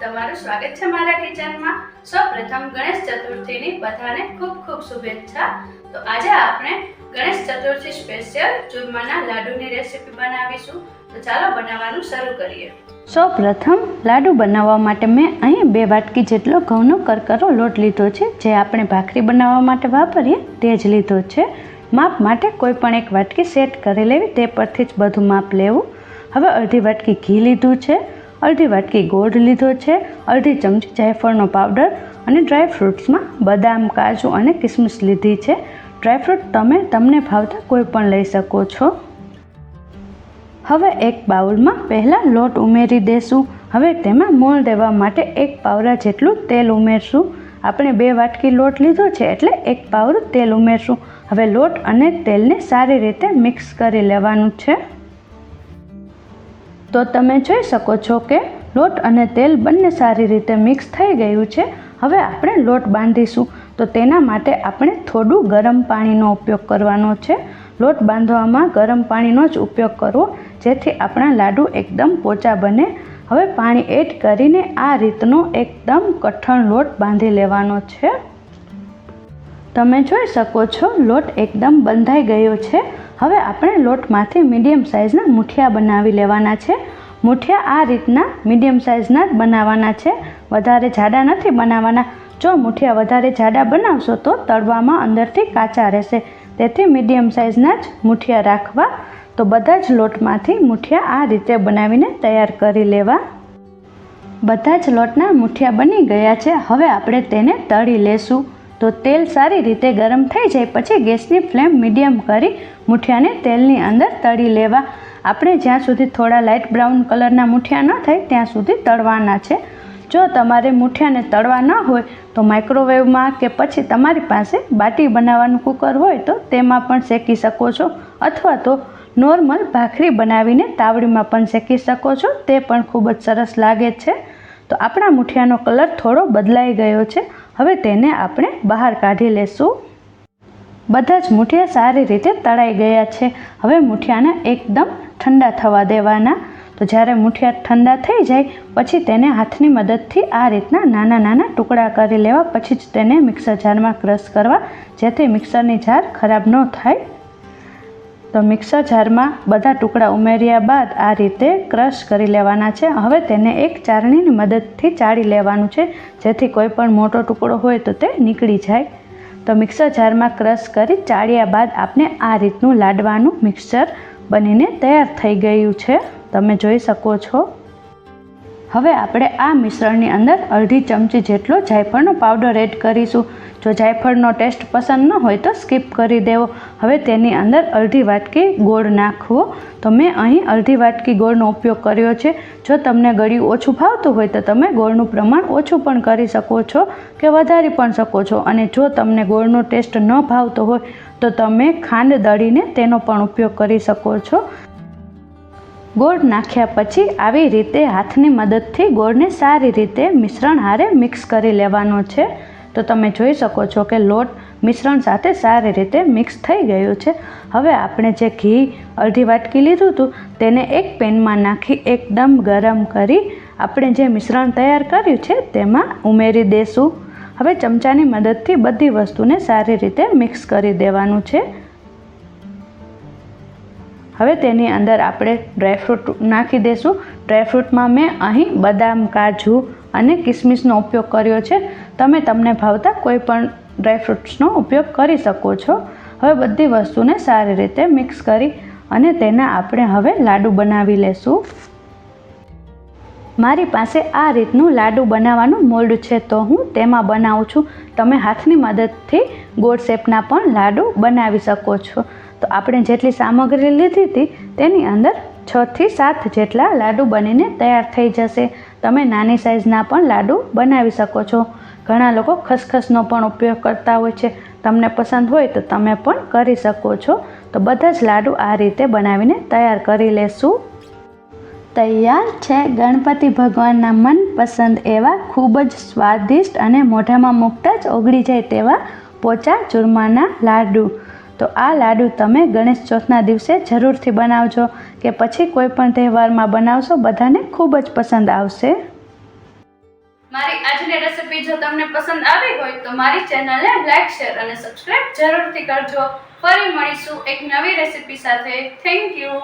તમારું સ્વાગત છે મારા કિચનમાં। સૌપ્રથમ ગણેશ ચતુર્થીની બધાને ખૂબ ખૂબ શુભેચ્છા। તો આજે આપણે ગણેશ ચતુર્થી સ્પેશિયલ ચુરમાના લાડુની રેસીપી બનાવીશું। તો ચાલો બનાવવાનું શરૂ કરીએ। સૌપ્રથમ લાડુ બનાવવા માટે મેં અહીં 2 વાટકી જેટલો ઘઉંનો કરકરો લોટ લીધો છે, જે આપણે ભાખરી બનાવવા માટે વાપરીએ તે જ લીધો છે। માપ માટે કોઈ પણ એક વાટકી સેટ કરી લેવી, તે પરથી જ બધું માપ લેવું। હવે અડધી વાટકી ઘી લીધું છે, અડધી વાટકી ગોળ લીધો છે, અડધી ચમચી જાયફળનો પાવડર અને ડ્રાયફ્રૂટ્સમાં બદામ, કાજુ અને કિસમિસ લીધી છે। ડ્રાયફ્રૂટ તમે તમને ભાવતા કોઈ પણ લઈ શકો છો। હવે એક બાઉલમાં પહેલાં લોટ ઉમેરી દેશું। હવે તેમાં મોણ દેવા માટે 1 પાવરા જેટલું તેલ ઉમેરશું। આપણે 2 વાટકી લોટ લીધો છે એટલે 1 પાવરું તેલ ઉમેરશું। હવે લોટ અને તેલને સારી રીતે મિક્સ કરી લેવાનું છે। તો તમે જોઈ શકો છો કે લોટ અને તેલ બંને સારી રીતે મિક્સ થઈ ગયું છે। હવે આપણે લોટ બાંધીશું, તો તેના માટે આપણે થોડું ગરમ પાણીનો ઉપયોગ કરવાનો છે। લોટ બાંધવામાં ગરમ પાણીનો જ ઉપયોગ કરવો, જેથી આપણા લાડુ એકદમ પોચા બને। હવે પાણી એડ કરીને આ રીતનો એકદમ કઠણ લોટ બાંધી લેવાનો છે। તમે જોઈ શકો છો લોટ એકદમ બંધાઈ ગયો છે। હવે આપણે લોટમાંથી મીડિયમ સાઇઝના મૂઠિયા બનાવી લેવાના છે। મૂઠિયા આ રીતના મીડિયમ સાઇઝના જ બનાવવાના છે, વધારે જાડા નથી બનાવવાના। જો મૂઠિયા વધારે જાડા બનાવશો તો તળવામાં અંદરથી કાચા રહેશે, તેથી મીડિયમ સાઇઝના જ મૂઠિયા રાખવા। તો બધા જ લોટમાંથી મૂઠિયા આ રીતે બનાવીને તૈયાર કરી લેવા। બધા જ લોટના મૂઠિયા બની ગયા છે। હવે આપણે તેને તળી લેશું। તો તેલ સારી રીતે ગરમ થઈ જાય પછી ગેસની ફ્લેમ મીડિયમ કરી મૂઠિયાને તેલની અંદર તળી લેવા। આપણે જ્યાં સુધી થોડા લાઇટ બ્રાઉન કલરના મૂઠિયા ન થાય ત્યાં સુધી તળવાના છે। જો તમારે મૂઠિયાને તળવા ન હોય તો માઇક્રોવેવમાં કે પછી તમારી પાસે બાટી બનાવવાનું કુકર હોય તો તેમાં પણ શેકી શકો છો, અથવા તો નોર્મલ ભાખરી બનાવીને તાવડીમાં પણ શેકી શકો છો, તે પણ ખૂબ જ સરસ લાગે છે। તો આપણા મૂઠિયાનો કલર થોડો બદલાઈ ગયો છે। હવે તેને આપણે બહાર કાઢી લેશું। બધા જ મૂઠિયા સારી રીતે તળાઈ ગયા છે। હવે મૂઠિયાને એકદમ ઠંડા થવા દેવાના। તો જ્યારે મૂઠિયા ઠંડા થઈ જાય પછી તેને હાથની મદદથી આ રીતના નાના નાના ટુકડા કરી લેવા, પછી જ તેને મિક્સર જારમાં ક્રશ કરવા, જેથી મિક્સરની જાર ખરાબ ન થાય। તો મિક્સર જારમાં બધા ટુકડા ઉમેર્યા બાદ આ રીતે ક્રશ કરી લેવાના છે। હવે તેને એક ચાળણીની મદદથી ચાળી લેવાનું છે, જેથી કોઈ પણ મોટો ટુકડો હોય તો તે નીકળી જાય। તો મિક્સર જારમાં ક્રશ કરી ચાળ્યા બાદ આપણે આ રીતનું લાડવાનું મિક્સર બનીને તૈયાર થઈ ગયું છે, તમે જોઈ શકો છો। હવે આપણે આ મિશ્રણની અંદર અડધી ચમચી જેટલો જાયફળનો પાવડર એડ કરીશું। જો જાયફળનો ટેસ્ટ પસંદ ન હોય તો સ્કીપ કરી દેવો। હવે તેની અંદર અડધી વાટકી ગોળ નાખવો। તો મેં અહીં અડધી વાટકી ગોળનો ઉપયોગ કર્યો છે। જો તમને ગળ્યું ઓછું ભાવતું હોય તો તમે ગોળનું પ્રમાણ ઓછું પણ કરી શકો છો કે વધારી પણ શકો છો। અને જો તમને ગોળનો ટેસ્ટ ન ભાવતો હોય તો તમે ખાંડ દળીને તેનો પણ ઉપયોગ કરી શકો છો। ગોળ નાખ્યા પછી આવી રીતે હાથની મદદથી ગોળને સારી રીતે મિશ્રણ હારે મિક્સ કરી લેવાનો છે। તો તમે જોઈ શકો છો કે લોટ મિશ્રણ સાથે સારી રીતે મિક્સ થઈ ગયું છે। હવે આપણે જે ઘી અડધી વાટકી લીધું હતું તેને એક પેનમાં નાખી એકદમ ગરમ કરી આપણે જે મિશ્રણ તૈયાર કર્યું છે તેમાં ઉમેરી દેશું। હવે ચમચાની મદદથી બધી વસ્તુને સારી રીતે મિક્સ કરી દેવાનું છે। હવે તેની અંદર આપણે ડ્રાયફ્રૂટ નાખી દઈશું। ડ્રાયફ્રૂટમાં મેં અહીં બદામ, કાજુ અને કિસમિસનો ઉપયોગ કર્યો છે। તમે તમને ભાવતા કોઈ પણ ડ્રાયફ્રૂટ્સનો ઉપયોગ કરી શકો છો। હવે બધી વસ્તુને સારી રીતે મિક્સ કરી અને તેના આપણે હવે લાડુ બનાવી લેશું। મારી પાસે આ રીતનું લાડુ બનાવવાનું મોલ્ડ છે, તો હું તેમાં બનાવું છું। તમે હાથની મદદથી ગોળ શેપના પણ લાડુ બનાવી શકો છો। તો આપણે જેટલી સામગ્રી લીધી હતી તેની અંદર 6 થી 7 જેટલા લાડુ બનીને તૈયાર થઈ જશે। તમે નાની સાઇઝના પણ લાડુ બનાવી શકો છો। ઘણા લોકો ખસખસનો પણ ઉપયોગ કરતા હોય છે, તમને પસંદ હોય તો તમે પણ કરી શકો છો। તો બધા જ લાડુ આ રીતે બનાવીને તૈયાર કરી લેશું। તૈયાર છે ગણપતિ ભગવાનના મનપસંદ એવા ખૂબ જ સ્વાદિષ્ટ અને મોઢામાં મૂકતા જ ઓગળી જાય તેવા પોચા ચૂરમાના લાડુ। તો આ લાડુ તમે ગણેશ ચોથના દિવસે જરૂરથી બનાવજો કે પછી કોઈ પણ તહેવારમાં બનાવશો, બધાને ખૂબ જ પસંદ આવશે। મારી આજની રેસિપી જો તમને પસંદ આવી હોય તો મારી ચેનલને લાઈક, શેર અને સબસ્ક્રાઇબ જરૂરથી કરજો. ફરી મળીશું એક નવી રેસિપી સાથે. Thank you.